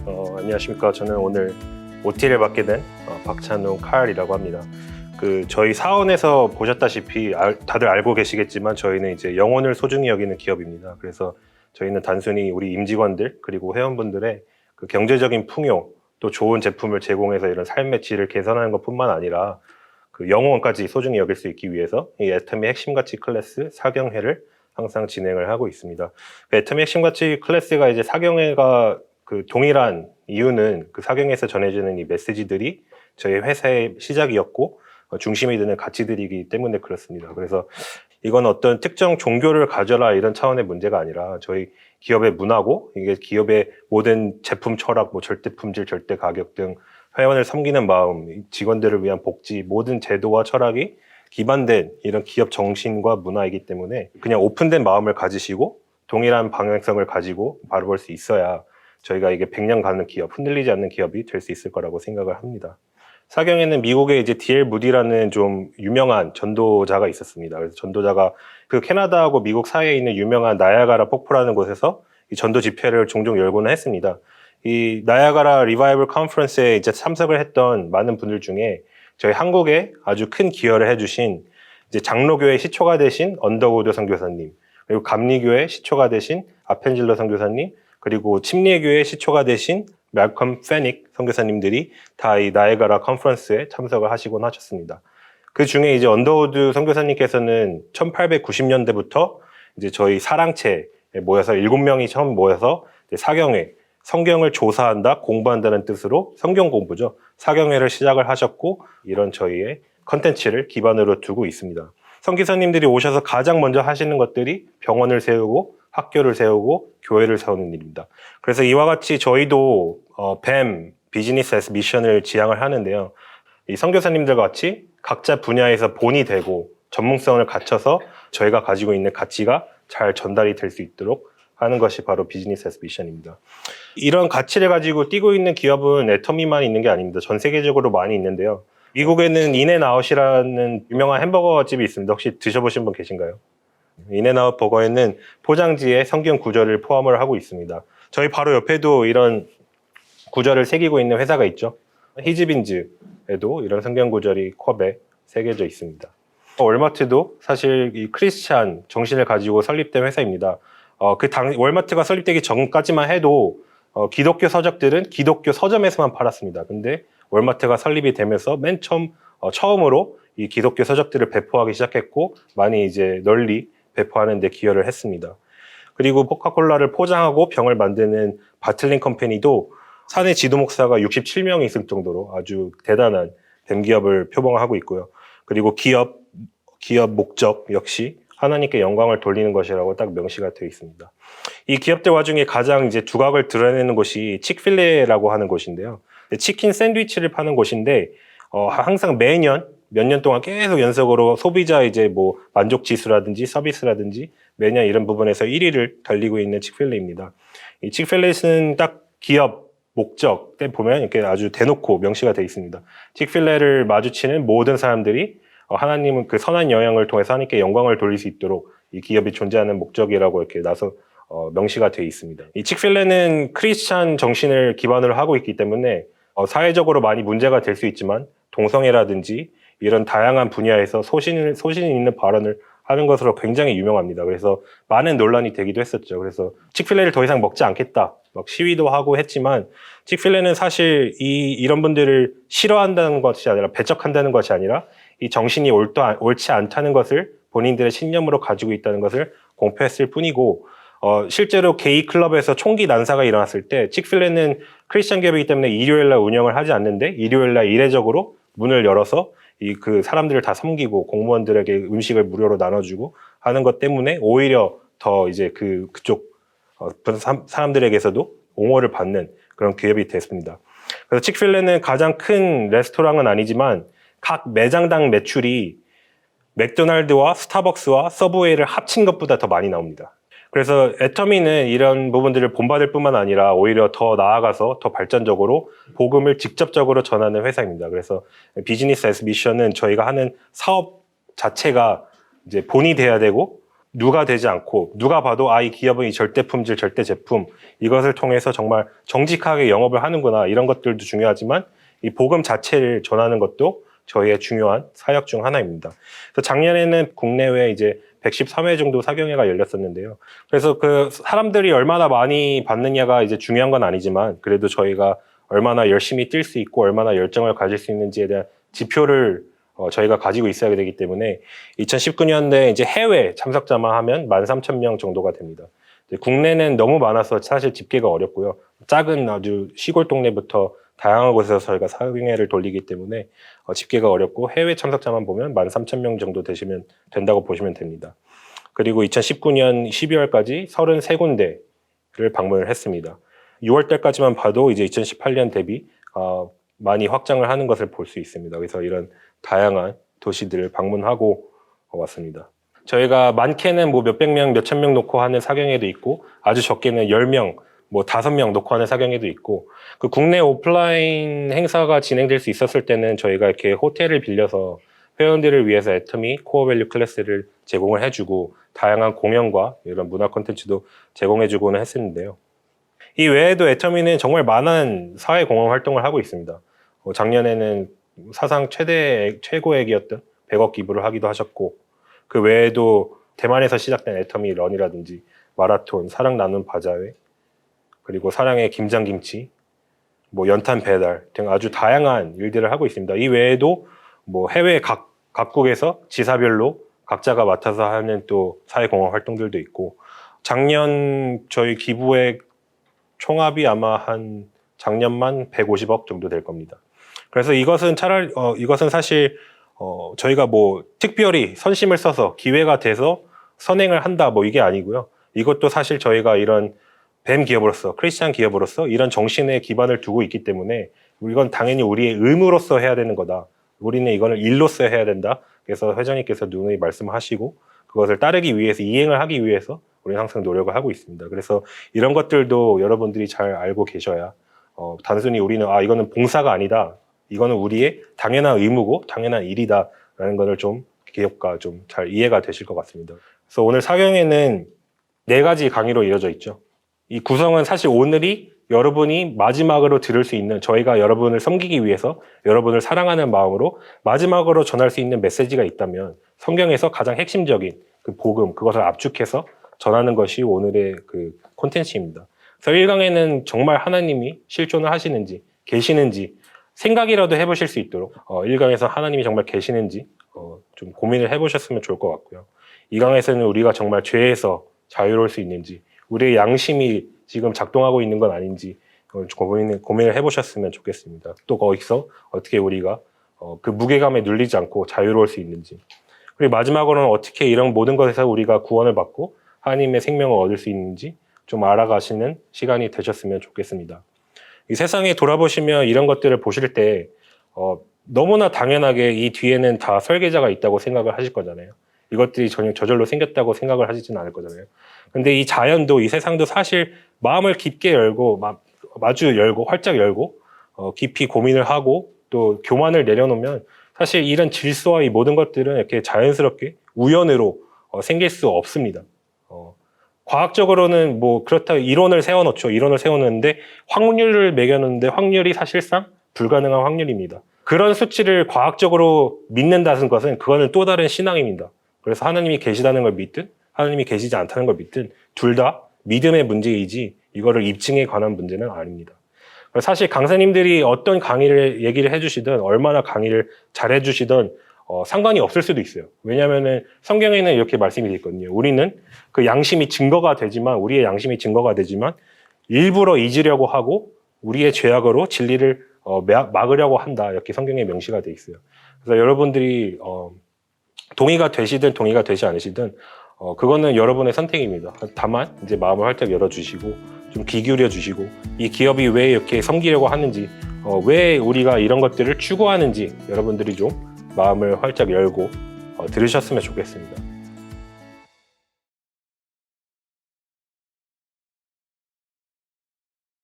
안녕하십니까. 저는 오늘 OT를 맡게 된 박찬웅 칼이라고 합니다. 저희 사원에서 보셨다시피 다들 알고 계시겠지만 저희는 이제 영혼을 소중히 여기는 기업입니다. 그래서 저희는 단순히 우리 임직원들 그리고 회원분들의 그 경제적인 풍요 또 좋은 제품을 제공해서 이런 삶의 질을 개선하는 것뿐만 아니라 그 영혼까지 소중히 여길 수 있기 위해서 이 애터미 핵심 가치 클래스 4경회를 항상 진행을 하고 있습니다. 애터미 핵심 가치 클래스가 이제 4경회가 그 동일한 이유는 그 4경에서 전해지는 이 메시지들이 저희 회사의 시작이었고 중심이 되는 가치들이기 때문에 그렇습니다. 그래서 이건 어떤 특정 종교를 가져라 이런 차원의 문제가 아니라 저희 기업의 문화고 이게 기업의 모든 제품 철학, 뭐 절대 품질, 절대 가격 등 회원을 섬기는 마음, 직원들을 위한 복지, 모든 제도와 철학이 기반된 이런 기업 정신과 문화이기 때문에 그냥 오픈된 마음을 가지시고 동일한 방향성을 가지고 바라볼 수 있어야 저희가 이게 100년 가는 기업, 흔들리지 않는 기업이 될 수 있을 거라고 생각을 합니다. 사경에는 미국에 이제 D.L. 무디라는 좀 유명한 전도자가 있었습니다. 그래서 전도자가 그 캐나다하고 미국 사이에 있는 유명한 나야가라 폭포라는 곳에서 이 전도 집회를 종종 열고는 했습니다. 이 나야가라 리바이벌 컨퍼런스에 이제 참석을 했던 많은 분들 중에 저희 한국에 아주 큰 기여를 해주신 이제 장로교회 시초가 되신 언더우드 선교사님, 그리고 감리교회 시초가 되신 아펜질러 선교사님, 그리고 침례교회 시초가 되신 말컴 페닉 선교사님들이 다 이 나야가라 컨퍼런스에 참석을 하시곤 하셨습니다. 그 중에 이제 언더우드 선교사님께서는 1890년대부터 이제 저희 사랑체에 모여서 7명이 처음 모여서 사경회, 성경을 조사한다, 공부한다는 뜻으로 성경 공부죠. 사경회를 시작을 하셨고 이런 저희의 컨텐츠를 기반으로 두고 있습니다. 선교사님들이 오셔서 가장 먼저 하시는 것들이 병원을 세우고 학교를 세우고 교회를 세우는 일입니다. 그래서 이와 같이 저희도 BAM, 비즈니스 애스 미션을 지향을 하는데요. 이 선교사님들과 같이 각자 분야에서 본이 되고 전문성을 갖춰서 저희가 가지고 있는 가치가 잘 전달이 될 수 있도록 하는 것이 바로 비즈니스 애스 미션입니다. 이런 가치를 가지고 뛰고 있는 기업은 애터미만 있는 게 아닙니다. 전 세계적으로 많이 있는데요. 미국에는 인앤아웃이라는 유명한 햄버거 집이 있습니다. 혹시 드셔보신 분 계신가요? 인앤아웃 버거에는 포장지에 성경 구절을 포함을 하고 있습니다. 저희 바로 옆에도 이런 구절을 새기고 있는 회사가 있죠. 히즈빈즈에도 이런 성경 구절이 컵에 새겨져 있습니다. 월마트도 사실 이 크리스찬 정신을 가지고 설립된 회사입니다. 월마트가 설립되기 전까지만 해도 기독교 서적들은 기독교 서점에서만 팔았습니다. 근데 월마트가 설립이 되면서 맨 처음으로 이 기독교 서적들을 배포하기 시작했고 많이 이제 널리 배포하는 데 기여를 했습니다. 그리고 코카콜라를 포장하고 병을 만드는 바틀링 컴퍼니도 사내 지도 목사가 67명이 있을 정도로 아주 대단한 뱀기업을 표방하고 있고요. 그리고 기업 목적 역시 하나님께 영광을 돌리는 것이라고 딱 명시가 되어 있습니다. 이 기업들 와중에 가장 이제 두각을 드러내는 곳이 칙필레라고 하는 곳인데요. 치킨 샌드위치를 파는 곳인데 항상 매년 몇 년 동안 계속 연속으로 소비자 이제 뭐 만족 지수라든지 서비스라든지 매년 이런 부분에서 1위를 달리고 있는 칙필레입니다. 이 칙필레는 딱 기업 목적 때 보면 이렇게 아주 대놓고 명시가 되어 있습니다. 칙필레를 마주치는 모든 사람들이 하나님은 그 선한 영향을 통해서 하나님께 영광을 돌릴 수 있도록 이 기업이 존재하는 목적이라고 이렇게 명시가 되어 있습니다. 이 칙필레는 크리스찬 정신을 기반으로 하고 있기 때문에 사회적으로 많이 문제가 될 수 있지만 동성애라든지 이런 다양한 분야에서 소신 있는 발언을 하는 것으로 굉장히 유명합니다. 그래서 많은 논란이 되기도 했었죠. 그래서 칙필레를 더 이상 먹지 않겠다 막 시위도 하고 했지만 칙필레는 사실 이런 분들을 싫어한다는 것이 아니라 배척한다는 것이 아니라 이 정신이 옳지 않다는 것을 본인들의 신념으로 가지고 있다는 것을 공표했을 뿐이고 실제로 게이 클럽에서 총기 난사가 일어났을 때 칙필레는 크리스천 기업이기 때문에 일요일날 운영을 하지 않는데 일요일날 이례적으로 문을 열어서 그 사람들을 다 섬기고 공무원들에게 음식을 무료로 나눠주고 하는 것 때문에 오히려 더 이제 그쪽 사람들에게서도 옹호를 받는 그런 기업이 됐습니다. 그래서 칙필레는 가장 큰 레스토랑은 아니지만 각 매장당 매출이 맥도날드와 스타벅스와 서브웨이를 합친 것보다 더 많이 나옵니다. 그래서 애터미는 이런 부분들을 본받을 뿐만 아니라 오히려 더 나아가서 더 발전적으로 복음을 직접적으로 전하는 회사입니다. 그래서 비즈니스 애스 미션은 저희가 하는 사업 자체가 이제 본이 돼야 되고 누가 되지 않고 누가 봐도 이 기업은 이 절대 품질, 절대 제품 이것을 통해서 정말 정직하게 영업을 하는구나 이런 것들도 중요하지만 이 복음 자체를 전하는 것도 저희의 중요한 사역 중 하나입니다. 그래서 작년에는 국내외 이제 113회 정도 사경회가 열렸었는데요. 그래서 그 사람들이 얼마나 많이 받느냐가 이제 중요한 건 아니지만 그래도 저희가 얼마나 열심히 뛸 수 있고 얼마나 열정을 가질 수 있는지에 대한 지표를 저희가 가지고 있어야 되기 때문에 2019년에 이제 해외 참석자만 하면 13,000명 정도가 됩니다. 국내는 너무 많아서 사실 집계가 어렵고요. 작은 아주 시골 동네부터 다양한 곳에서 저희가 사경회를 돌리기 때문에 집계가 어렵고 해외 참석자만 보면 13,000명 정도 되시면 된다고 보시면 됩니다. 그리고 2019년 12월까지 33군데를 방문을 했습니다. 6월 달까지만 봐도 이제 2018년 대비 많이 확장을 하는 것을 볼 수 있습니다. 그래서 이런 다양한 도시들을 방문하고 왔습니다. 저희가 많게는 뭐 몇백 명, 몇천 명 놓고 하는 사경회도 있고 아주 적게는 10명, 뭐 5명 놓고 하는 사경회도 있고 그 국내 오프라인 행사가 진행될 수 있었을 때는 저희가 이렇게 호텔을 빌려서 회원들을 위해서 애터미 코어 밸류 클래스를 제공을 해주고 다양한 공연과 이런 문화 콘텐츠도 제공해주고는 했었는데요. 이 외에도 애터미는 정말 많은 사회 공헌 활동을 하고 있습니다. 작년에는 사상 최고액이었던 100억 기부를 하기도 하셨고 그 외에도 대만에서 시작된 애터미 런이라든지 마라톤, 사랑 나눔 바자회 그리고 사랑의 김장김치, 뭐 연탄 배달 등 아주 다양한 일들을 하고 있습니다. 이 외에도 뭐 해외 각국에서 지사별로 각자가 맡아서 하는 또 사회 공헌 활동들도 있고 작년 저희 기부액 총합이 아마 한 작년만 150억 정도 될 겁니다. 그래서 이것은 이것은 사실 저희가 뭐 특별히 선심을 써서 기회가 돼서 선행을 한다 뭐 이게 아니고요. 이것도 사실 저희가 이런 뱀 기업으로서 크리스찬 기업으로서 이런 정신에 기반을 두고 있기 때문에 이건 당연히 우리의 의무로서 해야 되는 거다. 우리는 이거는 일로서 해야 된다. 그래서 회장님께서 누누이 말씀하시고 그것을 따르기 위해서 이행을 하기 위해서 우리는 항상 노력을 하고 있습니다. 그래서 이런 것들도 여러분들이 잘 알고 계셔야 단순히 우리는 이거는 봉사가 아니다. 이거는 우리의 당연한 의무고 당연한 일이다 라는 것을 좀 기업가 좀 잘 이해가 되실 것 같습니다. 그래서 오늘 사경회는 4가지 강의로 이어져 있죠. 이 구성은 사실 오늘이 여러분이 마지막으로 들을 수 있는 저희가 여러분을 섬기기 위해서 여러분을 사랑하는 마음으로 마지막으로 전할 수 있는 메시지가 있다면 성경에서 가장 핵심적인 그 복음 그것을 압축해서 전하는 것이 오늘의 그 콘텐츠입니다. 그래서 1강에는 정말 하나님이 실존을 하시는지 계시는지 생각이라도 해보실 수 있도록 1강에서 하나님이 정말 계시는지 좀 고민을 해보셨으면 좋을 것 같고요. 2강에서는 우리가 정말 죄에서 자유로울 수 있는지 우리의 양심이 지금 작동하고 있는 건 아닌지 고민을 해보셨으면 좋겠습니다. 또 거기서 어떻게 우리가 그 무게감에 눌리지 않고 자유로울 수 있는지 그리고 마지막으로는 어떻게 이런 모든 것에서 우리가 구원을 받고 하나님의 생명을 얻을 수 있는지 좀 알아가시는 시간이 되셨으면 좋겠습니다. 이 세상에 돌아보시면 이런 것들을 보실 때 너무나 당연하게 이 뒤에는 다 설계자가 있다고 생각을 하실 거잖아요. 이것들이 전혀 저절로 생겼다고 생각을 하시지는 않을 거잖아요. 근데 이 자연도 이 세상도 사실 마음을 깊게 열고 마주 열고 활짝 열고 깊이 고민을 하고 또 교만을 내려놓으면 사실 이런 질서와 이 모든 것들은 이렇게 자연스럽게 우연으로 생길 수 없습니다. 과학적으로는 뭐 그렇다고 이론을 세워놓죠. 이론을 세워놓는데 확률을 매겨놓는데 확률이 사실상 불가능한 확률입니다. 그런 수치를 과학적으로 믿는다는 것은 그거는 또 다른 신앙입니다. 그래서 하나님이 계시다는 걸 믿든 하나님이 계시지 않다는 걸 믿든 둘 다 믿음의 문제이지 이거를 입증에 관한 문제는 아닙니다. 사실 강사님들이 어떤 강의를 얘기를 해주시든 얼마나 강의를 잘 해주시든 상관이 없을 수도 있어요. 왜냐하면 성경에는 이렇게 말씀이 되어 있거든요. 우리는 그 양심이 증거가 되지만 우리의 양심이 증거가 되지만 일부러 잊으려고 하고 우리의 죄악으로 진리를 막으려고 한다. 이렇게 성경에 명시가 되어 있어요. 그래서 여러분들이 동의가 되시든 동의가 되지 않으시든 그거는 여러분의 선택입니다. 다만 이제 마음을 활짝 열어주시고 좀 귀 기울여 주시고 이 기업이 왜 이렇게 섬기려고 하는지 왜 우리가 이런 것들을 추구하는지 여러분들이 좀 마음을 활짝 열고 들으셨으면 좋겠습니다.